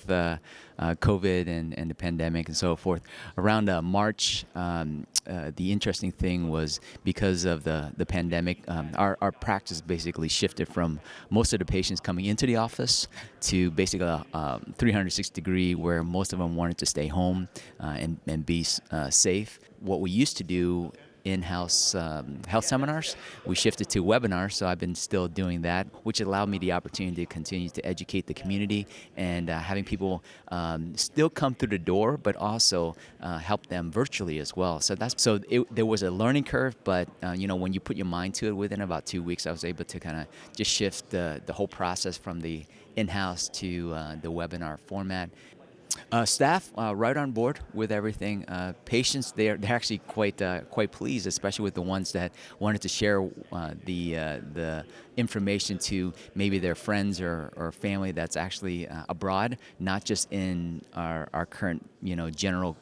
with COVID and the pandemic and so forth. Around March, the interesting thing was because of the pandemic, our practice basically shifted from most of the patients coming into the office to basically a 360-degree where most of them wanted to stay home and be safe. What we used to do in-house health seminars, we shifted to webinars, so I've been still doing that, which allowed me the opportunity to continue to educate the community and having people still come through the door, but also help them virtually as well. There was a learning curve, but when you put your mind to it, within about 2 weeks, I was able to kind of just shift the whole process from the in-house to the webinar format. Staff right on board with everything. Patients, they're actually quite pleased, especially with the ones that wanted to share the information to maybe their friends or family that's actually abroad, not just in our current general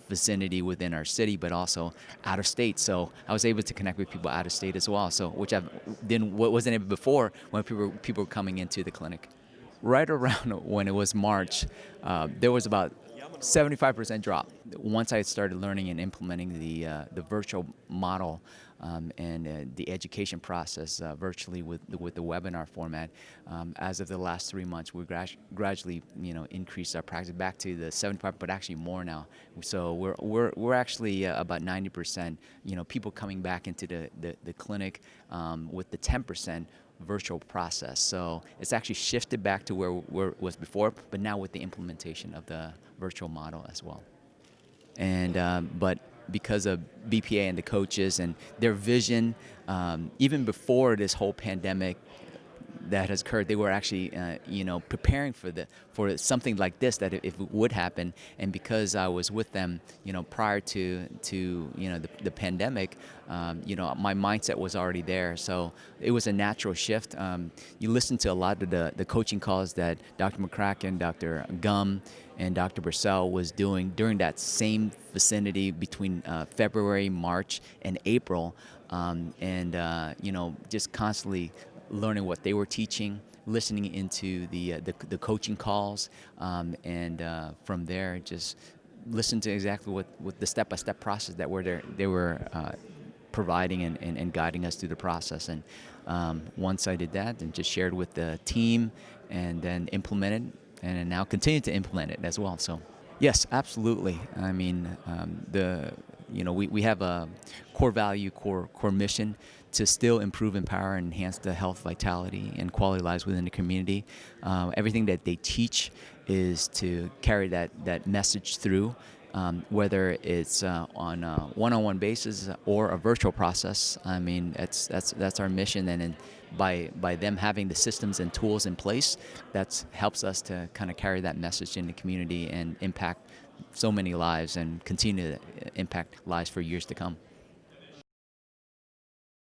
vicinity within our city, but also out of state. So I was able to connect with people out of state as well. So which wasn't able before when people were coming into the clinic. Right around when it was March, there was about 75% drop. Once I started learning and implementing the virtual model and the education process virtually with the webinar format, as of the last 3 months, we gradually increased our practice back to the 75, but actually more now. So we're actually about 90%. People coming back into the clinic with the 10% virtual process. So it's actually shifted back to where it was before, but now with the implementation of the virtual model as well. And but because of BPA and the coaches and their vision, even before this whole pandemic that has occurred, they were actually preparing for something like this, that if it would happen. And because I was with them prior to the pandemic, my mindset was already there, so it was a natural shift. You listen to a lot of the coaching calls that Dr. McCracken, Dr. Gum, and Dr. Purcell was doing during that same vicinity between February, March, and April, just constantly learning what they were teaching, listening into the coaching calls, and from there just listen to exactly what the step-by-step process that they were providing and guiding us through the process. And once I did that, and just shared with the team, and then implemented, and now continue to implement it as well. So yes, absolutely. I mean, we have a core value, core mission to still improve, empower, and enhance the health, vitality, and quality lives within the community. Everything that they teach is to carry that message through, whether it's on a one-on-one basis or a virtual process. I mean, that's our mission, and by them having the systems and tools in place, that helps us to kind of carry that message in the community and impact so many lives and continue to impact lives for years to come.